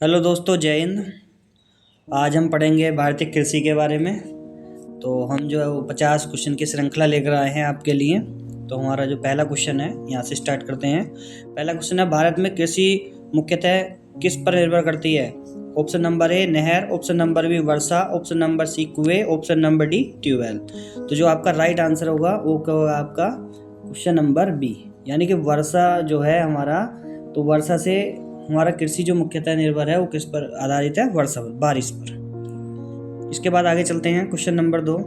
Hello दोस्तों, जय हिंद। आज हम पढ़ेंगे भारतीय कृषि के बारे में। तो हम जो है वो 50 क्वेश्चन की श्रृंखला लेकर आए हैं आपके लिए। तो हमारा जो पहला क्वेश्चन है यहाँ से स्टार्ट करते हैं। पहला क्वेश्चन है, भारत में कृषि मुख्यतः किस पर निर्भर करती है? ऑप्शन नंबर ए नहर, ऑप्शन नंबर बी वर्षा, ऑप्शन नंबर सी कुएं, ऑप्शन नंबर डी ट्यूबवेल। तो जो आपका राइट आंसर होगा वो क्या होगा आपका क्वेश्चन नंबर बी, यानी कि वर्षा जो है हमारा, तो वर्षा से हमारा कृषि जो मुख्यतः निर्भर है वो किस पर आधारित है? वर्षा पर, बारिश पर। इसके बाद आगे चलते हैं क्वेश्चन नंबर 2।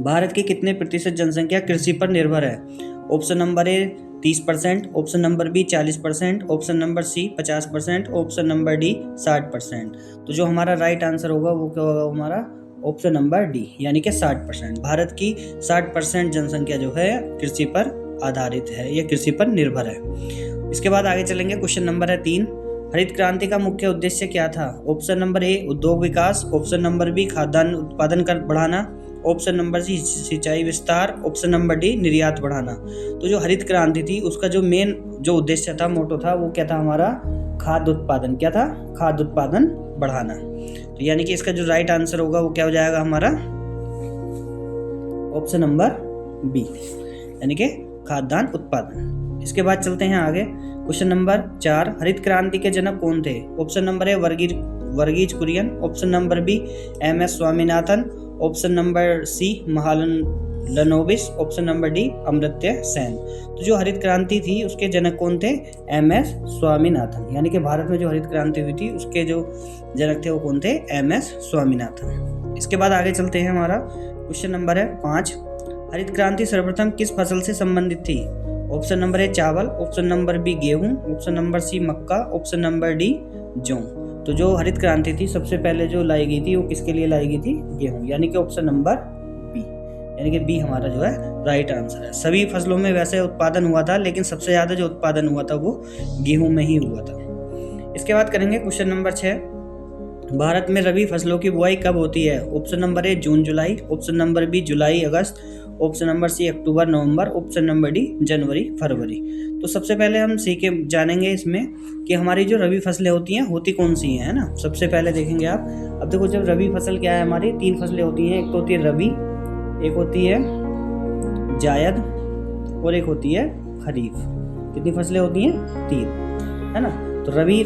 भारत की कितने प्रतिशत जनसंख्या कृषि पर निर्भर है? Option number A 30%, option number B 40%, option number C 50%, option number D 60%। तो जो हमारा राइट आंसर होगा वो क्या होगा हमारा? ऑप्शन नंबर डी, यानी कि 60%। भारत की 60% जनसंख्या जो है कृषि पर आधारित है या कृषि पर निर्भर है। इसके बाद आगे चलेंगे। क्वेश्चन नंबर है 3। हरित क्रांति का मुख्य उद्देश्य क्या था? ऑप्शन नंबर ए उद्योग विकास, ऑप्शन नंबर बी खाद्यान्न उत्पादन कर बढ़ाना, ऑप्शन नंबर सी सिंचाई विस्तार, ऑप्शन नंबर डी निर्यात बढ़ाना। तो जो हरित क्रांति थी उसका जो मेन जो उद्देश्य था, मोटो था, वो क्या था हमारा? खाद्य उत्पादन। क्या था? खाद्य उत्पादन बढ़ाना। तो यानी कि इसका जो राइट आंसर होगा वो क्या हो जाएगा हमारा? ऑप्शन नंबर बी, यानी कि खाद्यान्न उत्पादन। इसके बाद चलते हैं आगे। Question number 4। हरित क्रांति के जनक कौन थे? Option number A Varghese Kurien, option number B MS. Swaminathan, option number C Mahalanobis, option number D Amartya Sen. तो जो हरित क्रांति थी उसके जनक कौन थे? एम.एस. स्वामीनाथन। यानी कि भारत में जो हरित क्रांति हुई थी उसके जो जनक थे वो कौन थे? एम.एस. स्वामीनाथन। इसके बाद आगे चलते हैं। हमारा क्वेश्चन नंबर है 5। हरित क्रांति सर्वप्रथम किस फसल से संबंधित थी? ऑप्शन नंबर ए चावल, ऑप्शन नंबर बी गेहूं, ऑप्शन नंबर सी मक्का, ऑप्शन नंबर डी जौ। तो जो हरित क्रांति थी सबसे पहले जो लाई गई थी वो किसके लिए लाई गई थी? गेहूं, यानी कि ऑप्शन नंबर बी, यानी कि बी हमारा जो है राइट आंसर है। सभी फसलों में वैसे उत्पादन हुआ था, लेकिन सबसे ज्यादा जो उत्पादन हुआ था वो गेहूं में ही हुआ था। इसके बाद करेंगे क्वेश्चन नंबर 6। भारत में रबी फसलों की बुआई कब होती है? ऑप्शन नंबर ए जून जुलाई, ऑप्शन नंबर बी जुलाई अगस्त, ऑप्शन नंबर सी अक्टूबर नवंबर, ऑप्शन नंबर डी जनवरी फरवरी। तो सबसे पहले हम सीखे जानेंगे इसमें कि हमारी जो रबी फसलें होती हैं होती कौन सी हैं, है ना। सबसे पहले देखेंगे आप। अब देखो, जब रबी फसल क्या है हमारी, 3 फसलें होती हैं। एक तो होती है रबी, एक होती है जायद और एक होती है खरीफ। कितनी फसलें होती हैं? 3, है ना। तो रबी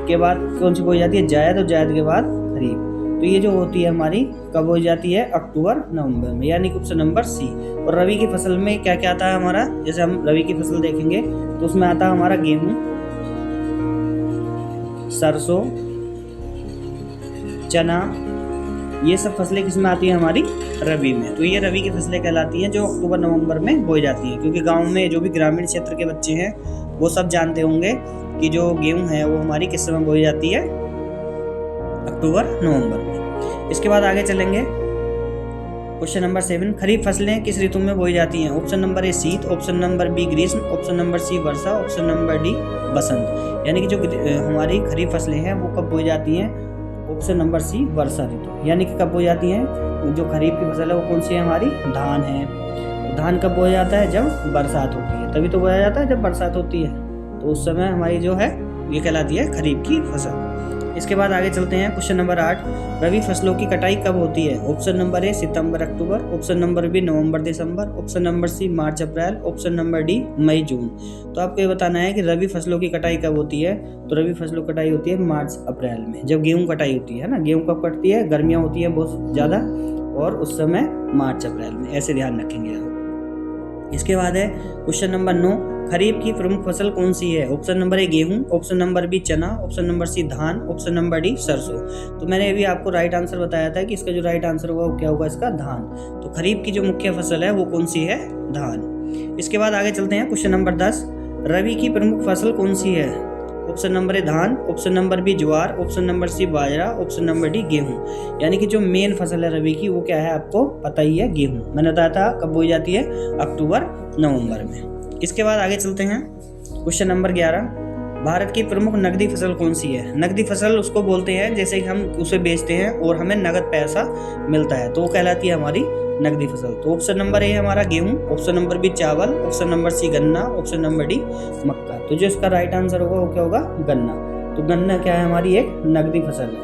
के बाद कौन सी बोई जाती है? जायद, और जायद के बाद खरीफ। तो ये जो होती है हमारी कब हो जाती है? अक्टूबर नवंबर में, यानी कि ऑप्शन नंबर सी। और रबी की फसल में क्या क्या आता है हमारा? जैसे हम रबी की फसल देखेंगे तो उसमें आता है हमारा गेहूं, सरसों, चना। ये सब फसलें किसमें आती है हमारी? रबी में। तो ये रबी की फसलें कहलाती हैं जो अक्टूबर नवंबर में बोई जाती हैं। क्योंकि गाँव में जो भी ग्रामीण क्षेत्र के बच्चे हैं वो सब जानते होंगे कि जो गेहूं है वो हमारी किस समय बोई जाती है? अक्टूबर नवंबर में। इसके बाद आगे चलेंगे। Question number 7। खरीफ फसलें किस ऋतु में बोई जाती हैं? ऑप्शन नंबर ए शीत, ऑप्शन नंबर बी ग्रीष्म, ऑप्शन नंबर सी वर्षा, ऑप्शन नंबर डी बसंत। यानी कि जो हमारी खरीफ फसलें हैं वो कब बोई जाती हैं? ऑप्शन नंबर सी वर्षा ऋतु। यानी कि कब बोई जाती हैं? जो खरीफ की फसल है वो कौन सी है हमारी? धान है। तो धान कब बोया जाता है? जब बरसात होती है, तभी तो बोया जाता है जब बरसात होती है। तो उस समय हमारी जो है ये कहलाती है खरीफ की फसल। इसके बाद आगे चलते हैं। Question number 8। रबी फसलों की कटाई कब होती है? ऑप्शन नंबर ए सितंबर अक्टूबर, ऑप्शन नंबर बी नवंबर दिसंबर, ऑप्शन नंबर सी मार्च अप्रैल, ऑप्शन नंबर डी मई जून। तो आपको ये बताना है कि रबी फसलों की कटाई कब होती है। तो रबी फसलों की कटाई होती है मार्च अप्रैल में, जब गेहूं कटाई होती है ना। गेहूं कब कटती है? गर्मियां होती है बहुत ज़्यादा, और उस समय मार्च अप्रैल में। ऐसे ध्यान रखेंगे आप। इसके बाद है क्वेश्चन नंबर 9। खरीफ की प्रमुख फसल कौन सी है? ऑप्शन नंबर ए गेहूं, ऑप्शन नंबर बी चना, ऑप्शन नंबर सी धान, ऑप्शन नंबर डी सरसों। तो मैंने अभी आपको राइट आंसर बताया था कि इसका जो राइट आंसर होगा वो क्या होगा? इसका धान। तो खरीफ की जो मुख्य फसल है वो कौन सी है? धान। इसके बाद आगे चलते हैं। Question number 10। रबी की प्रमुख फसल कौन सी है? ऑप्शन नंबर ए धान, ऑप्शन नंबर बी ज्वार, ऑप्शन नंबर सी बाजरा, ऑप्शन नंबर डी गेहूं। यानी कि जो मेन फसल है रबी की वो क्या है? आपको पता ही है, गेहूं। मैंने बताया था कब बोई जाती है? अक्टूबर नवंबर में। इसके बाद आगे चलते हैं। Question number 11। भारत की प्रमुख नकदी फसल कौन सी है? नकदी फसल उसको बोलते हैं जैसे कि हम उसे बेचते हैं और हमें नगद पैसा मिलता है, तो वो कहलाती है हमारी नकदी फसल। तो ऑप्शन नंबर ए हमारा गेहूं, ऑप्शन नंबर बी चावल, ऑप्शन नंबर सी गन्ना, ऑप्शन नंबर डी मक्का। तो जो इसका राइट आंसर होगा वो क्या होगा? गन्ना। तो गन्ना क्या है, हमारी एक नकदी फसल है।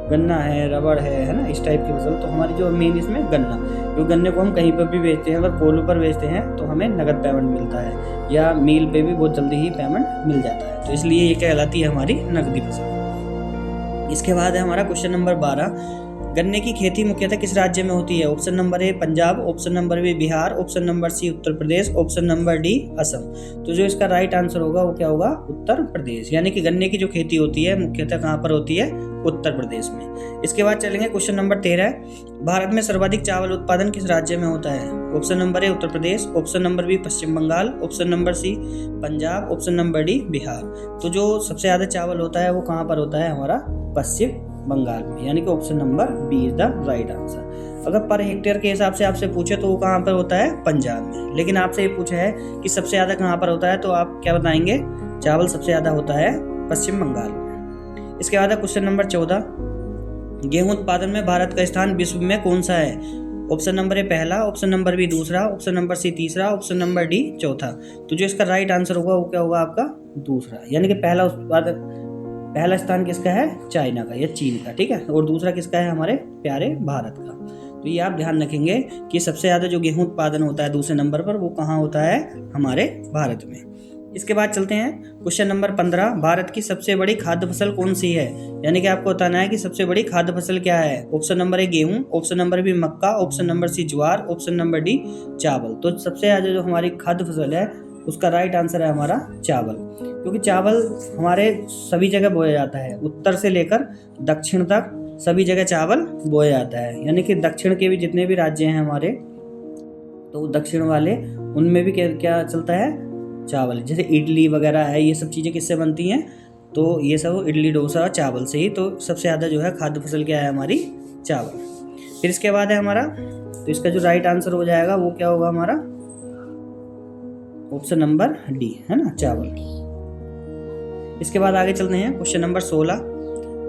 गन्ना है, रबड़ है ना, इस टाइप की फसल। तो हमारी जो मेन इसमें गन्ना, क्योंकि गन्ने को हम कहीं पर भी बेचते हैं, अगर कोल्हू पर बेचते हैं तो हमें नगद पेमेंट मिलता है, या मील पे भी बहुत जल्दी ही पेमेंट मिल जाता है। तो इसलिए ये कहलाती है हमारी नकदी फसल। इसके बाद है हमारा क्वेश्चन नंबर 12, गन्ने की खेती मुख्यतः किस राज्य में होती है? Option number A Punjab, option number B Bihar, option number C Uttar Pradesh, option number D Assam. तो जो इसका राइट आंसर होगा वो क्या होगा? उत्तर प्रदेश। यानी कि गन्ने की जो खेती होती है मुख्यतः कहाँ पर होती है? उत्तर प्रदेश में। इसके बाद चलेंगे क्वेश्चन नंबर 13, भारत में सर्वाधिक चावल उत्पादन किस राज्य में होता है? Option number A Uttar Pradesh, option number B Paschim Bengal, option number C Punjab, option number D Bihar. तो जो सबसे ज्यादा चावल होता है वो कहाँ पर होता है? हमारा पश्चिम बंगाल में। यानी कि option number B is the right answer. अगर पर हेक्टेयर के हिसाब से आपसे पूछे तो वो कहाँ पर होता है? पंजाब में। लेकिन आपसे ये पूछा है कि सबसे ज्यादा कहाँ पर होता है, तो आप क्या बताएंगे? चावल सबसे ज्यादा होता है पश्चिम बंगाल में। इसके बाद क्वेश्चन नंबर 14, गेहूं उत्पादन में भारत का स्थान विश्व में कौन सा है? ऑप्शन नंबर ए पहला, ऑप्शन नंबर बी दूसरा, ऑप्शन नंबर सी तीसरा, ऑप्शन नंबर डी चौथा। तो जो इसका राइट आंसर होगा वो क्या होगा? आपका दूसरा। यानी कि पहला स्थान किसका है? चाइना का या चीन का, ठीक है। और दूसरा किसका है? हमारे प्यारे भारत का। तो ये आप ध्यान रखेंगे कि सबसे ज्यादा जो गेहूं उत्पादन होता है दूसरे नंबर पर, वो कहाँ होता है? हमारे भारत में। इसके बाद चलते हैं क्वेश्चन नंबर 15, भारत की सबसे बड़ी खाद्य फसल कौन सी है? यानी कि आपको बताना है कि सबसे बड़ी खाद्य फसल क्या है। ऑप्शन नंबर ए गेहूं, ऑप्शन नंबर बी मक्का, ऑप्शन नंबर सी ज्वार, ऑप्शन नंबर डी चावल। तो सबसे ज्यादा जो हमारी खाद्य फसल है उसका राइट आंसर है हमारा चावल, क्योंकि चावल हमारे सभी जगह बोया जाता है, उत्तर से लेकर दक्षिण तक सभी जगह चावल बोया जाता है। यानी कि दक्षिण के भी जितने भी राज्य हैं हमारे, तो दक्षिण वाले उनमें भी क्या चलता है? चावल। जैसे इडली वगैरह है, ये सब चीज़ें किससे बनती हैं? तो ये सब इडली डोसा चावल से ही। तो सबसे ज़्यादा जो है खाद्य फसल क्या है? हमारी चावल। फिर इसके बाद है हमारा, तो इसका जो राइट आंसर हो जाएगा वो क्या होगा? हमारा ऑप्शन नंबर डी, है ना, चावल। इसके बाद आगे चलते हैं क्वेश्चन नंबर 16,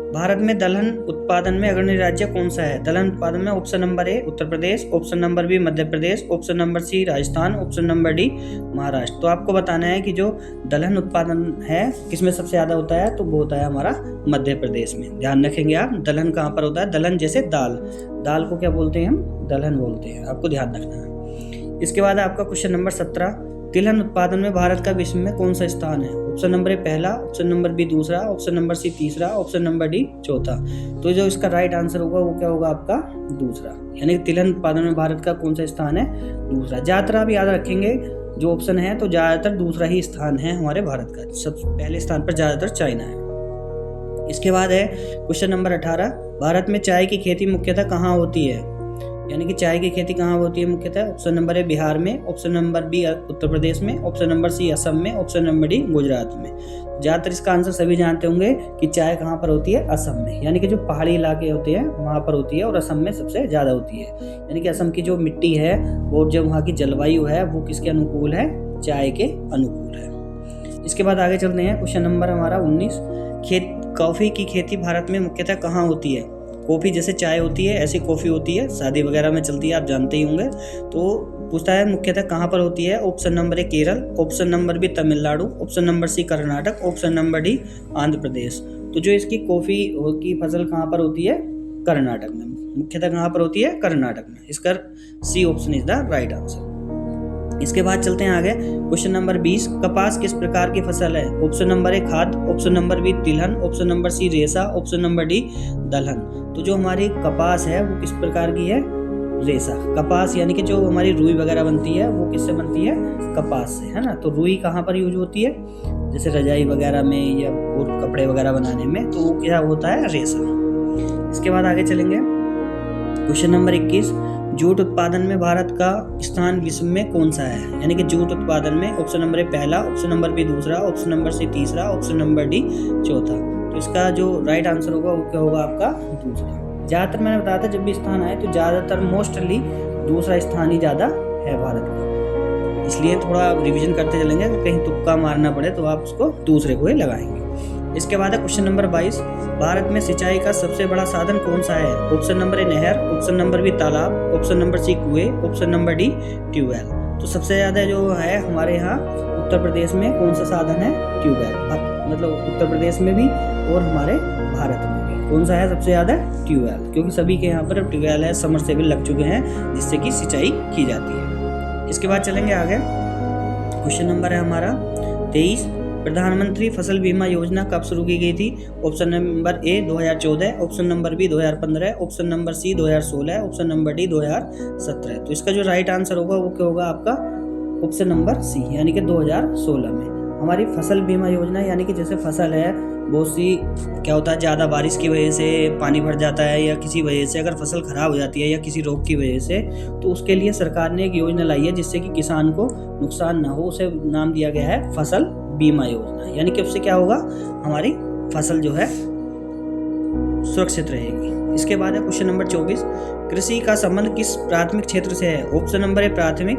भारत में दलहन उत्पादन में अग्रणी राज्य कौन सा है? दलहन उत्पादन में option number A Uttar Pradesh, option number B Madhya Pradesh, option number C Rajasthan, option number D Maharashtra. तो आपको बताना है कि जो दलहन उत्पादन है किसमें सबसे ज्यादा होता है? तो वो होता है हमारा मध्य प्रदेश में। ध्यान रखेंगे आप, दलहन कहाँ पर होता है? दलहन जैसे दाल को क्या बोलते हैं हम? दलहन बोलते हैं, आपको ध्यान रखना है। इसके बाद आपका क्वेश्चन नंबर 17, तिलहन उत्पादन में भारत का विश्व में कौन सा स्थान है? ऑप्शन नंबर ए पहला, ऑप्शन नंबर बी दूसरा, ऑप्शन नंबर सी तीसरा, ऑप्शन नंबर डी चौथा। तो जो इसका राइट आंसर होगा वो क्या होगा? आपका दूसरा। यानी कि तिलहन उत्पादन में भारत का कौन सा स्थान है? दूसरा। ज्यादातर आप याद रखेंगे जो ऑप्शन है, तो ज्यादातर दूसरा ही स्थान है हमारे भारत का। सबसे पहले स्थान पर ज्यादातर चाइना है। इसके बाद है क्वेश्चन नंबर 18, भारत में चाय की खेती मुख्यतः कहाँ होती है? यानी कि चाय की खेती कहाँ होती है मुख्यतः? ऑप्शन नंबर ए बिहार में, ऑप्शन नंबर बी उत्तर प्रदेश में, ऑप्शन नंबर सी असम में, ऑप्शन नंबर डी गुजरात में। ज़्यादातर इसका आंसर सभी जानते होंगे कि चाय कहाँ पर होती है? असम में। यानी कि जो पहाड़ी इलाके होते हैं वहाँ पर होती है, और असम में सबसे ज़्यादा होती है। यानी कि असम की जो मिट्टी है वो, जो वहाँ की जलवायु है वो किसके अनुकूल है? चाय के अनुकूल है। इसके बाद आगे चलते हैं क्वेश्चन नंबर हमारा 19, कॉफ़ी की खेती भारत में मुख्यतः कहाँ होती है? कॉफ़ी जैसे चाय होती है ऐसी कॉफ़ी होती है, शादी वगैरह में चलती है, आप जानते ही होंगे। तो पूछता है मुख्यतः कहाँ पर होती है? Option number A Kerala, option number B Tamil Nadu, option number C Karnataka, option number D Andhra Pradesh. तो जो इसकी कॉफ़ी की फसल कहाँ पर होती है? कर्नाटक में। मुख्यतः कहाँ पर होती है? कर्नाटक में। इसका C option is the right answer. इसके बाद चलते हैं आगे क्वेश्चन नंबर 20, कपास किस प्रकार की फसल है? ऑप्शन नंबर ए खाद, ऑप्शन नंबर बी तिलहन, ऑप्शन नंबर सी रेशा, ऑप्शन नंबर डी दलहन। तो जो हमारी कपास है वो किस प्रकार की है? रेशा। कपास यानी कि जो हमारी रुई वगैरह बनती है वो किससे बनती है? कपास से, है ना। तो रुई कहाँ पर यूज होती है? जैसे रजाई वगैरह में या और कपड़े वगैरह बनाने में, तो वो क्या होता है? रेशा। इसके बाद आगे चलेंगे क्वेश्चन नंबर 21, जूट उत्पादन में भारत का स्थान विश्व में कौन सा है? यानी कि जूट उत्पादन में ऑप्शन नंबर ए पहला, ऑप्शन नंबर बी दूसरा, ऑप्शन नंबर सी तीसरा, ऑप्शन नंबर डी चौथा। तो इसका जो राइट आंसर होगा वो क्या होगा? आपका दूसरा। ज़्यादातर मैंने बताया था जब भी स्थान आए तो ज़्यादातर मोस्टली दूसरा स्थान ही ज़्यादा है भारत का, इसलिए थोड़ा रिवीजन करते चलेंगे। कहीं तुक्का मारना पड़े तो आप उसको दूसरे को ही लगाएंगे। इसके बाद है क्वेश्चन नंबर 22, भारत में सिंचाई का सबसे बड़ा साधन कौन सा है? ऑप्शन नंबर ए नहर, ऑप्शन नंबर बी तालाब, ऑप्शन नंबर सी कुएं, ऑप्शन नंबर डी ट्यूबवेल। तो सबसे ज़्यादा जो है हमारे यहाँ उत्तर प्रदेश में कौन सा साधन है? ट्यूबवेल। मतलब उत्तर प्रदेश में भी और हमारे भारत में भी कौन सा है सबसे ज़्यादा? ट्यूबवेल, क्योंकि सभी के यहाँ पर अब ट्यूबवेल है, समरसेबल लग चुके हैं जिससे कि सिंचाई की जाती है। इसके बाद चलेंगे आगे। क्वेश्चन नंबर है हमारा 23, प्रधानमंत्री फसल बीमा योजना कब शुरू की गई थी? Option number A 2014, option number B 2015, option number C 2016, option number D 2017। तो इसका जो राइट आंसर होगा वो क्या होगा आपका? ऑप्शन नंबर सी, यानी कि 2016 में हमारी फसल बीमा योजना, यानी कि जैसे फसल है बहुत सी क्या होता है, ज़्यादा बारिश की वजह से पानी भर जाता है या किसी वजह से अगर फसल ख़राब हो जाती है या किसी रोग की वजह से, तो उसके लिए सरकार ने एक योजना लाई है जिससे कि किसान को नुकसान ना हो। उसे नाम दिया गया है फसल बीमा योजना, यानी कि उससे क्या होगा, हमारी फसल जो है सुरक्षित रहेगी। इसके बाद है क्वेश्चन नंबर 24, कृषि का संबंध किस प्राथमिक क्षेत्र से है? ऑप्शन नंबर ए प्राथमिक,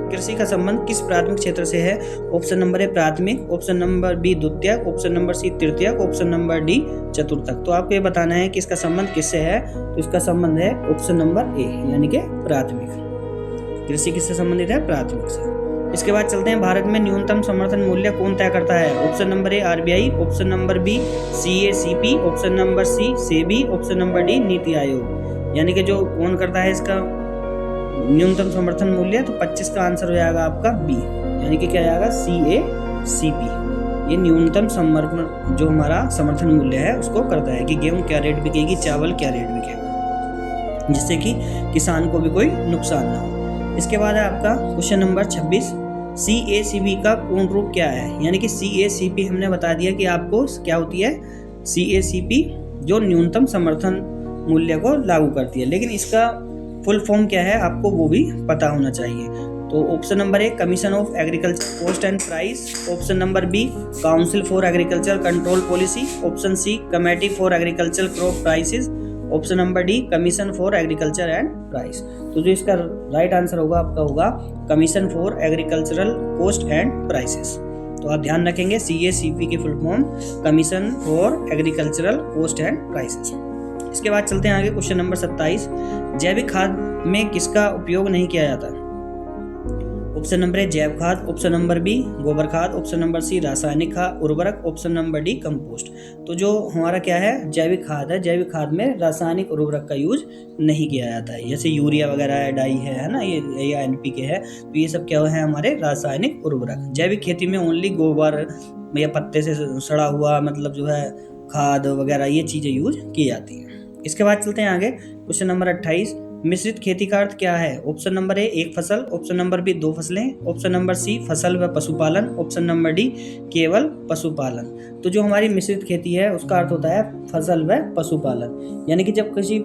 कृषि का संबंध किस प्राथमिक क्षेत्र से है? ऑप्शन नंबर ए प्राथमिक, ऑप्शन नंबर बी द्वितीयक, ऑप्शन नंबर सी तृतीयक, ऑप्शन नंबर डी चतुर्थक। तो आपको ये बताना है कि इसका संबंध किससे है। तो इसका संबंध है ऑप्शन नंबर ए, यानी कि प्राथमिक। कृषि किससे संबंधित है? प्राथमिक से। इसके बाद चलते हैं, भारत में न्यूनतम समर्थन मूल्य कौन तय करता है? Option number A RBI, option number B CACP, option number C SEBI, option number D Niti Aayog. यानी कि जो कौन करता है इसका न्यूनतम समर्थन मूल्य, तो 25 का आंसर हो जाएगा आपका बी, यानी कि क्या आएगा? CACP। ये न्यूनतम समर्थन जो हमारा समर्थन मूल्य है उसको करता है कि गेहूं क्या रेट बिकेगी, चावल क्या रेट बिकेगा, जिससे कि किसान को भी कोई नुकसान ना हो। इसके बाद है आपका क्वेश्चन नंबर 26, CACP का पूर्ण रूप क्या है? यानी कि CACP हमने बता दिया कि आपको क्या होती है। CACP जो न्यूनतम समर्थन मूल्य को लागू करती है, लेकिन इसका फुल फॉर्म क्या है आपको वो भी पता होना चाहिए। तो option number A commission of agriculture cost and price, option number B council for agriculture control policy, option C committee for agriculture crop prices, option number D commission for agriculture and price. तो जो इसका right answer होगा आपका होगा commission for agricultural cost and prices. तो आप ध्यान रखेंगे CACP की full form commission for agricultural cost and prices. इसके बाद चलते हैं आगे क्वेश्चन नंबर 27, जैविक खाद में किसका उपयोग नहीं किया जाता? ऑप्शन नंबर ए जैव खाद, ऑप्शन नंबर बी गोबर खाद, ऑप्शन नंबर सी रासायनिक खाद उर्वरक, ऑप्शन नंबर डी कंपोस्ट। तो जो हमारा क्या है जैविक खाद है, जैविक खाद में रासायनिक उर्वरक का यूज नहीं किया जाता है, जैसे यूरिया वगैरह है, डाई है ना, ये या NPK है, तो ये सब क्या है हमारे रासायनिक उर्वरक। जैविक खेती में ओनली गोबर या पत्ते से सड़ा हुआ मतलब जो है खाद वगैरह ये चीज़ें यूज की जाती हैं। इसके बाद चलते हैं आगे क्वेश्चन नंबर 28, मिश्रित खेती का अर्थ क्या है? ऑप्शन नंबर ए एक फसल, ऑप्शन नंबर बी दो फसलें, ऑप्शन नंबर सी फसल व पशुपालन, ऑप्शन नंबर डी केवल पशुपालन। तो जो हमारी मिश्रित खेती है उसका अर्थ होता है फसल व पशुपालन, यानी कि जब किसी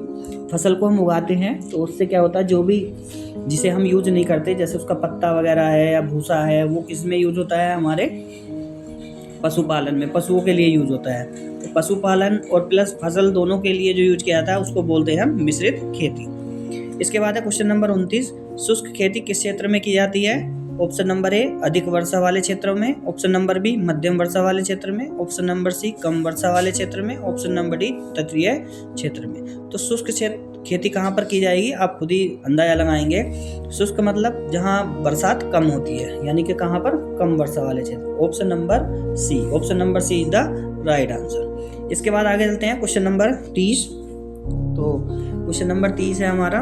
फसल को हम उगाते हैं तो उससे क्या होता है जो भी जिसे हम यूज नहीं करते, जैसे उसका पत्ता वगैरह है या भूसा है, वो किस में यूज होता है? हमारे पशुपालन में, पशुओं के लिए यूज होता है। तो पशुपालन और प्लस फसल दोनों के लिए जो यूज किया जाता है उसको बोलते हैं हम मिश्रित खेती। इसके बाद है क्वेश्चन नंबर 29, शुष्क खेती किस क्षेत्र में की जाती है? ऑप्शन नंबर ए अधिक वर्षा वाले क्षेत्रों में, ऑप्शन नंबर बी मध्यम वर्षा वाले क्षेत्र में, ऑप्शन नंबर सी कम वर्षा वाले क्षेत्र में, ऑप्शन नंबर डी तटीय क्षेत्र में। तो शुष्क खेती कहाँ पर की जाएगी आप खुद ही अंदाजा लगाएंगे। शुष्क मतलब जहाँ बरसात कम होती है, यानी कि कहाँ पर कम वर्षा वाले क्षेत्र। Option number C, option number C is the right answer. इसके बाद आगे चलते हैं क्वेश्चन नंबर 30। तो क्वेश्चन नंबर 30 है हमारा,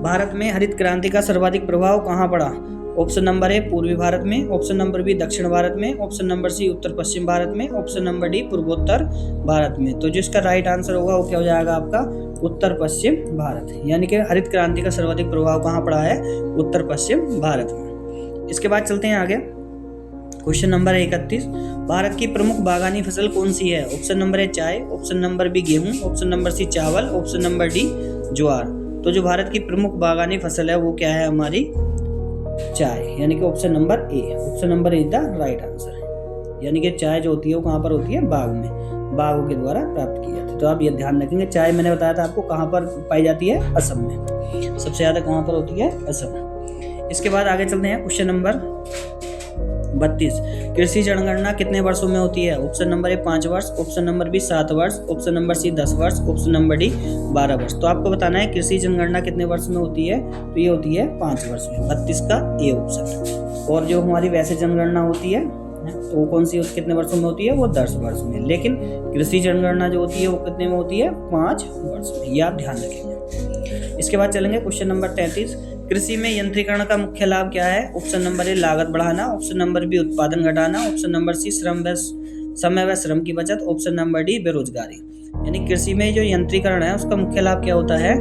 भारत में हरित क्रांति का सर्वाधिक प्रभाव कहाँ पड़ा? ऑप्शन नंबर ए पूर्वी भारत में, ऑप्शन नंबर बी दक्षिण भारत में, ऑप्शन नंबर सी उत्तर पश्चिम भारत में, ऑप्शन नंबर डी पूर्वोत्तर भारत में। तो जो इसका राइट आंसर होगा वो क्या हो जाएगा आपका उत्तर पश्चिम भारत, यानी कि हरित क्रांति का सर्वाधिक प्रभाव कहाँ पड़ा है? उत्तर पश्चिम भारत में। इसके बाद चलते हैं आगे क्वेश्चन नंबर 31, भारत की प्रमुख बागानी फसल कौन सी है? ऑप्शन नंबर ए चाय, ऑप्शन नंबर बी गेहूं, ऑप्शन नंबर सी चावल, ऑप्शन नंबर डी ज्वार। तो जो भारत की प्रमुख बागानी फसल है वो क्या है हमारी? चाय, यानी कि option number A, option number A is the right answer. यानी कि चाय जो होती है वो कहाँ पर होती है? बाग में, बागों के द्वारा प्राप्त की जाती है। तो आप ये ध्यान रखेंगे, चाय मैंने बताया था आपको कहाँ पर पाई जाती है? असम में, सबसे ज़्यादा कहाँ पर होती है? असम। इसके बाद आगे चलते हैं क्वेश्चन नंबर 32, कृषि जनगणना कितने वर्षों में होती है? ऑप्शन नंबर ए 5 वर्ष, ऑप्शन नंबर बी 7 वर्ष, ऑप्शन नंबर सी 10 वर्ष, ऑप्शन नंबर डी 12 वर्ष। तो आपको बताना है कृषि जनगणना कितने वर्ष में होती है? तो ये होती है 5 वर्ष में, 32 का ए ऑप्शन। और जो हमारी वैसे जनगणना होती है तो वो कौन सी कितने वर्षों में होती है, वो 10 वर्ष में। लेकिन कृषि जनगणना जो होती है वो कितने में होती है, 5 वर्ष में। ये आप ध्यान रखेंगे। इसके बाद चलेंगे क्वेश्चन नंबर 33। कृषि में यंत्रीकरण का मुख्य लाभ क्या है? ऑप्शन नंबर ए लागत बढ़ाना, ऑप्शन नंबर बी उत्पादन घटाना, ऑप्शन नंबर सी समय व श्रम की बचत, ऑप्शन नंबर डी बेरोजगारी। यानी कृषि में जो यंत्रीकरण है उसका मुख्य लाभ क्या होता है,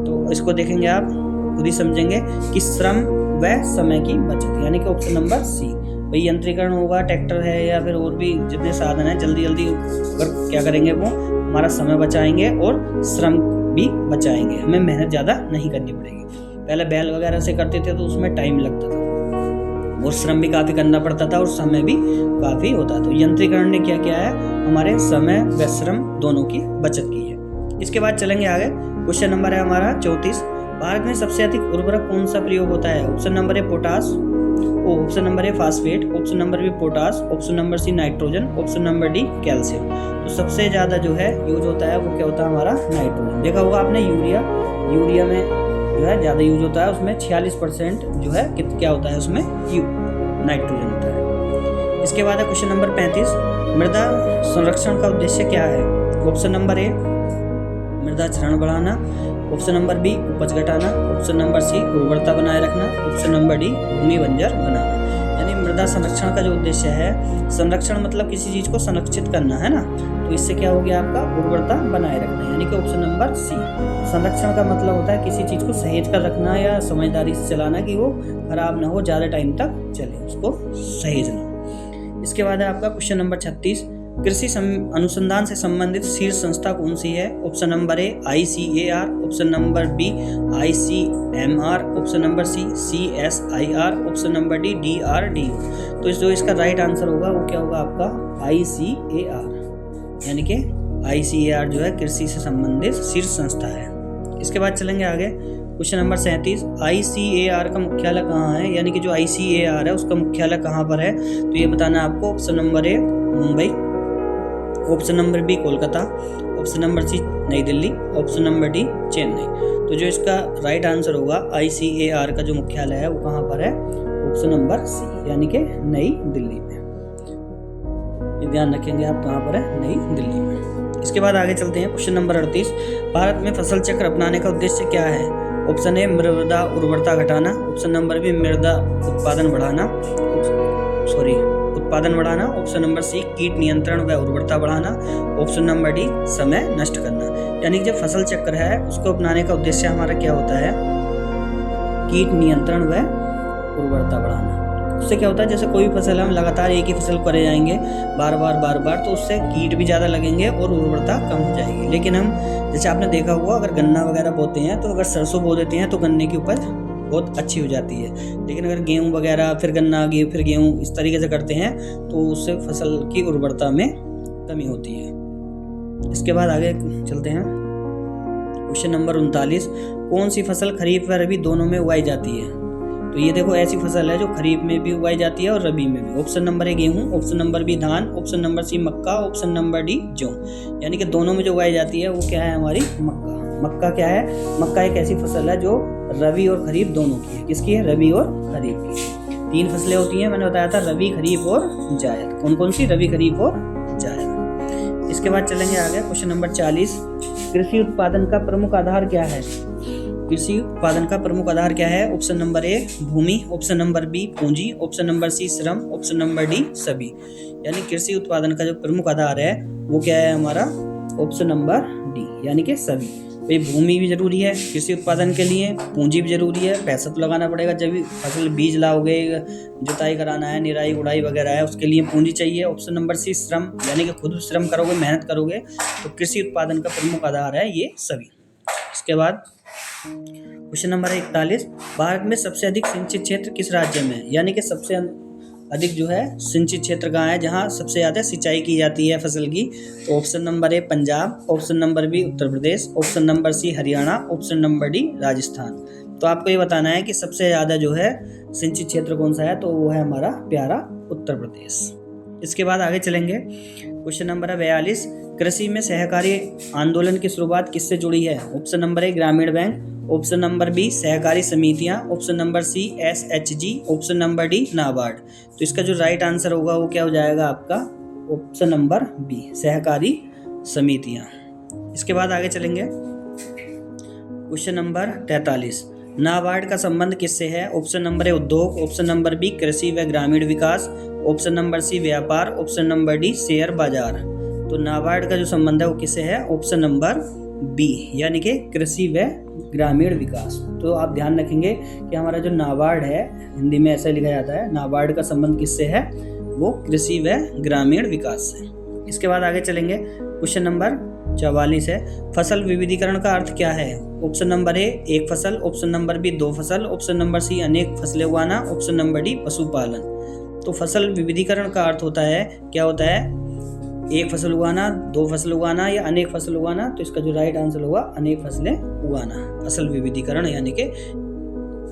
तो इसको देखेंगे आप खुद ही समझेंगे कि श्रम व समय की बचत, यानी कि ऑप्शन नंबर सी। भाई यंत्रीकरण होगा, ट्रैक्टर है या फिर और भी जितने साधन है, जल्दी जल्दी अगर क्या करेंगे वो हमारा समय बचाएंगे और श्रम भी बचाएंगे, हमें मेहनत ज़्यादा नहीं करनी पड़ेगी। पहले बैल वगैरह से करते थे तो उसमें टाइम लगता था और श्रम भी काफ़ी करना पड़ता था और समय भी काफ़ी होता था। तो यंत्रीकरण ने क्या किया है, हमारे समय व श्रम दोनों की बचत की है। इसके बाद चलेंगे आगे। क्वेश्चन नंबर है हमारा 34। भारत में सबसे अधिक उर्वरक कौन सा प्रयोग होता है? Option number A potash, option number A phosphate, option number B potash, option number C nitrogen, option number D calcium. तो सबसे ज़्यादा जो है यूज होता है वो क्या होता है, हमारा नाइट्रोजन। देखा होगा आपने यूरिया में जो है ज़्यादा यूज होता है, उसमें 46% जो है क्या होता है, उसमें नाइट्रोजन होता है। इसके बाद है क्वेश्चन नंबर 35। मृदा संरक्षण का उद्देश्य क्या है? ऑप्शन नंबर ए मृदा क्षरण बढ़ाना, ऑप्शन नंबर बी उपज घटाना, ऑप्शन नंबर सी उर्वरता बनाए रखना, ऑप्शन नंबर डी भूमि बंजर बनाना। यानी मृदा संरक्षण का जो उद्देश्य है, संरक्षण मतलब किसी चीज़ को संरक्षित करना है ना, तो इससे क्या हो गया आपका, उर्वरता बनाए रखना, यानी कि ऑप्शन नंबर सी। संरक्षण का मतलब होता है किसी चीज़ को सहेज कर रखना या समझदारी से चलाना कि वो खराब ना हो, ज़्यादा टाइम तक चले, उसको सहेजना। इसके बाद है आपका क्वेश्चन नंबर 36। कृषि अनुसंधान से संबंधित शीर्ष संस्था कौन सी है? Option number A ICAR, option number B ICMR, option number C CSIR, option number D DRDO। तो जो इसका राइट आंसर होगा वो क्या होगा आपका, ICAR, यानी कि ICAR जो है कृषि से संबंधित शीर्ष संस्था है। इसके बाद चलेंगे आगे। Question number 37। ICAR का मुख्यालय कहाँ है? यानी कि जो ICAR है उसका मुख्यालय कहाँ पर है, तो ये बताना है आपको। Option number A Mumbai, option number B Kolkata, option number C New Delhi, option number D Chennai. तो जो इसका राइट आंसर होगा ICAR का जो मुख्यालय है वो कहाँ पर है, ऑप्शन नंबर सी, यानी कि नई दिल्ली में। ये ध्यान रखेंगे आप, कहाँ पर है, नई दिल्ली में। इसके बाद आगे चलते हैं। Question number 38। भारत में फसल चक्र अपनाने का उद्देश्य क्या है? ऑप्शन ए मृदा उर्वरता घटाना, ऑप्शन नंबर बी मृदा उत्पादन बढ़ाना, ऑप्शन नंबर सी कीट नियंत्रण व उर्वरता बढ़ाना, ऑप्शन नंबर डी समय नष्ट करना। यानी कि जो फसल चक्र है उसको अपनाने का उद्देश्य हमारा क्या होता है, कीट नियंत्रण व उर्वरता बढ़ाना। उससे क्या होता है, जैसे कोई फसल हम लगातार एक ही फसल करे जाएंगे बार बार, तो उससे कीट भी ज़्यादा लगेंगे और उर्वरता कम हो जाएगी। लेकिन हम जैसे आपने देखा हुआ, अगर गन्ना वगैरह बोते हैं तो अगर सरसों बो देते हैं तो गन्ने की उपज बहुत अच्छी हो जाती है। लेकिन अगर गेहूं वगैरह फिर गन्ना फिर गेहूं इस तरीके से करते हैं तो उससे फसल की उर्वरता में कमी होती है। इसके बाद आगे चलते हैं। Question number 39। कौन सी फसल खरीफ व रबी दोनों में उगाई जाती है? तो ये देखो ऐसी फसल है जो खरीफ में भी उगाई जाती है और रबी में भी। ऑप्शन नंबर ए गेहूं, ऑप्शन नंबर बी धान, ऑप्शन नंबर सी मक्का, ऑप्शन नंबर डी जौ। यानी कि दोनों में जो उगाई जाती है वो क्या है, हमारी मक्का। मक्का क्या है, मक्का एक ऐसी फसल है जो रबी और खरीफ दोनों की है। किसकी है, रबी और खरीफ की। 3 फसलें होती हैं, मैंने बताया था, रबी, खरीफ और जायद। कौन कौन सी, रबी, खरीफ और जायद। इसके बाद चलेंगे आगे। Question number 40। कृषि उत्पादन का प्रमुख आधार क्या है? कृषि उत्पादन का प्रमुख आधार क्या है? ऑप्शन नंबर ए भूमि, ऑप्शन नंबर बी पूंजी, ऑप्शन नंबर सी श्रम, ऑप्शन नंबर डी सभी। यानी कृषि उत्पादन का जो प्रमुख आधार है वो क्या है हमारा, ऑप्शन नंबर डी, यानी कि सभी। भाई भूमि भी जरूरी है कृषि उत्पादन के लिए, पूंजी भी जरूरी है, पैसा तो लगाना पड़ेगा, जब भी फसल बीज लाओगे, जुताई कराना है, निराई गुड़ाई वगैरह है, उसके लिए पूंजी चाहिए। ऑप्शन नंबर सी श्रम, यानी कि खुद श्रम करोगे, मेहनत करोगे, तो कृषि उत्पादन का प्रमुख आधार है ये सभी। इसके बाद क्वेश्चन नंबर 41। भारत में सबसे अधिक सिंचित क्षेत्र किस राज्य में है? यानी कि सबसे अधिक जो है सिंचित क्षेत्र कहाँ है, जहाँ सबसे ज़्यादा सिंचाई की जाती है फसल की? तो option number A Punjab, option number B Uttar Pradesh, option number C Haryana, option number D Rajasthan. तो आपको ये बताना है कि सबसे ज़्यादा जो है सिंचित क्षेत्र कौन सा है, तो वो है हमारा प्यारा उत्तर प्रदेश। इसके बाद आगे चलेंगे। Question number 42। कृषि में सहकारी आंदोलन की शुरुआत किससे जुड़ी है? ऑप्शन नंबर ए ग्रामीण बैंक, ऑप्शन नंबर बी सहकारी समितियां, option number C SHG, option number D NABARD. तो इसका जो राइट आंसर होगा वो क्या हो जाएगा आपका ऑप्शन नंबर बी सहकारी समितियां। इसके बाद आगे चलेंगे क्वेश्चन नंबर 43, नाबार्ड का संबंध किससे है? ऑप्शन नंबर ए उद्योग, ऑप्शन नंबर बी कृषि व ग्रामीण विकास, ऑप्शन नंबर सी व्यापार, ऑप्शन नंबर डी शेयर बाजार। तो नाबार्ड का जो संबंध है वो किससे है? ऑप्शन नंबर बी यानी कि कृषि व ग्रामीण विकास। तो आप ध्यान रखेंगे कि हमारा जो नाबार्ड है हिंदी में ऐसा लिखा जाता है, नाबार्ड का संबंध किससे है? वो कृषि व ग्रामीण विकास से। इसके बाद आगे चलेंगे क्वेश्चन नंबर 44 है, फसल विविधीकरण का अर्थ क्या है? ऑप्शन नंबर ए एक फसल, ऑप्शन नंबर बी दो फसल, ऑप्शन नंबर सी अनेक फसलें उगाना, ऑप्शन नंबर डी पशुपालन। तो फसल विविधीकरण का अर्थ होता है, क्या होता है? एक फसल उगाना, दो फसल उगाना या अनेक फसल उगाना। तो इसका जो राइट आंसर होगा अनेक फसलें उगाना, फसल विविधीकरण यानी कि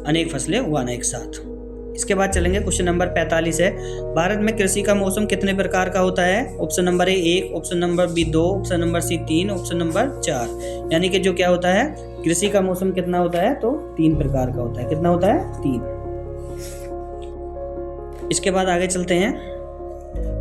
अनेक फसलें उगाना एक साथ। इसके बाद चलेंगे क्वेश्चन नंबर 45 है, भारत में कृषि का मौसम कितने प्रकार का होता है? Option number A 1, option number B 2, option number C 3, option number 4। यानी कि जो क्या होता है कृषि का मौसम कितना होता है? तो 3 प्रकार का होता है। कितना होता है? 3। इसके बाद आगे चलते हैं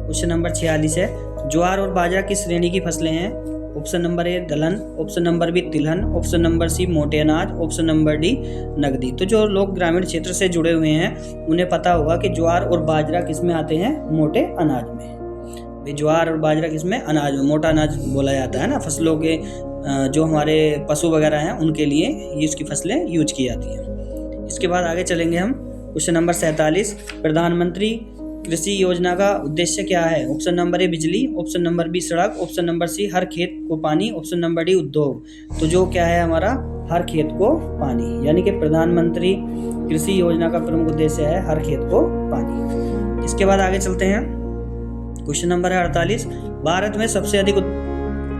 क्वेश्चन नंबर 46 है, ज्वार और बाजरा किस श्रेणी की फसलें हैं? ऑप्शन नंबर ए दलहन, ऑप्शन नंबर बी तिलहन, ऑप्शन नंबर सी मोटे अनाज, ऑप्शन नंबर डी नकदी। तो जो लोग ग्रामीण क्षेत्र से जुड़े हुए हैं उन्हें पता होगा कि ज्वार और बाजरा किस में आते हैं? मोटे अनाज में। ज्वार और बाजरा किस में? अनाज में, मोटा अनाज बोला जाता है ना। फसलों के जो हमारे पशु वगैरह हैं उनके लिए ये इसकी फसलें यूज की जाती हैं। इसके बाद आगे चलेंगे हम क्वेश्चन नंबर 47, प्रधानमंत्री कृषि योजना का उद्देश्य क्या है? ऑप्शन नंबर ए बिजली, ऑप्शन नंबर बी सड़क, ऑप्शन नंबर सी हर खेत को पानी, ऑप्शन नंबर डी उद्योग। तो जो क्या है हमारा हर खेत को पानी, यानी कि प्रधानमंत्री कृषि योजना का प्रमुख उद्देश्य है हर खेत को पानी। इसके बाद आगे चलते हैं क्वेश्चन नंबर 48, भारत में सबसे अधिक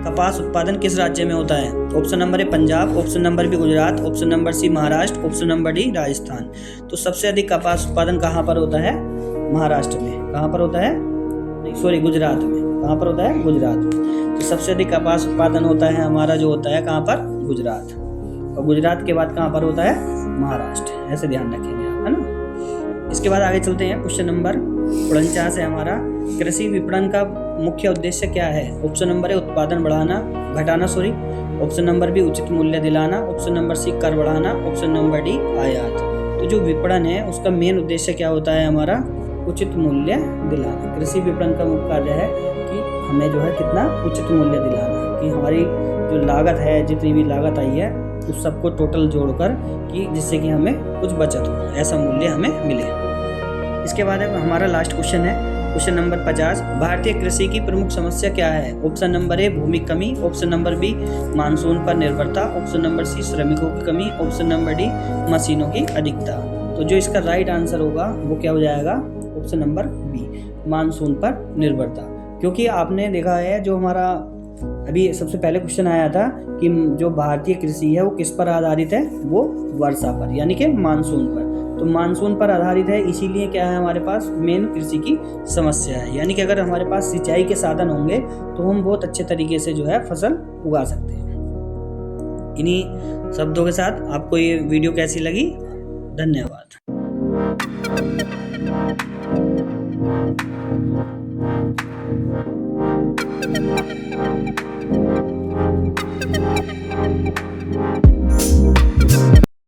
कपास उत्पादन किस राज्य में होता है? Option number A Punjab, option number B Gujarat, option number C Maharashtra, option number D Rajasthan. तो सबसे अधिक कपास उत्पादन कहाँ पर होता है? महाराष्ट्र में। कहाँ पर होता है? नहीं सॉरी, गुजरात में। कहाँ पर होता है? गुजरात में। तो सबसे अधिक कपास उत्पादन होता है हमारा जो होता है कहाँ पर? गुजरात। और गुजरात के बाद कहाँ पर होता है? महाराष्ट्र। ऐसे ध्यान रखेंगे आप, है ना। इसके बाद आगे चलते हैं क्वेश्चन नंबर 49 है हमारा, कृषि विपणन का मुख्य उद्देश्य क्या है? ऑप्शन नंबर ए उत्पादन घटाना, ऑप्शन नंबर बी उचित मूल्य दिलाना, ऑप्शन नंबर सी कर बढ़ाना, ऑप्शन नंबर डी आयात। तो जो विपणन है उसका मेन उद्देश्य क्या होता है हमारा? उचित मूल्य दिलाना। कृषि विपणन का मुख्य कार्य है कि हमें जो है कितना उचित मूल्य दिलाना, कि हमारी जो लागत है, जितनी भी लागत आई है उस सबको टोटल जोड़कर, कि जिससे कि हमें कुछ बचत हो, ऐसा मूल्य हमें मिले। इसके बाद हमारा लास्ट क्वेश्चन है क्वेश्चन नंबर 50, भारतीय कृषि की प्रमुख समस्या क्या है? ऑप्शन नंबर ए भूमि कमी, ऑप्शन नंबर बी मानसून पर निर्भरता, ऑप्शन नंबर सी श्रमिकों की कमी, ऑप्शन नंबर डी मशीनों की अधिकता। तो जो इसका राइट आंसर होगा वो क्या हो जाएगा? ऑप्शन नंबर बी मानसून पर निर्भरता। क्योंकि आपने देखा है जो हमारा अभी सबसे पहले क्वेश्चन आया था कि जो भारतीय कृषि है वो किस पर आधारित है? वो वर्षा पर, यानी कि मानसून पर। तो मानसून पर आधारित है, इसीलिए क्या है हमारे पास मेन कृषि की समस्या है। यानी कि अगर हमारे पास सिंचाई के साधन होंगे तो हम बहुत अच्छे तरीके से जो है फसल उगा सकते हैं। इन्हीं शब्दों के साथ आपको ये वीडियो कैसी लगी? धन्यवाद।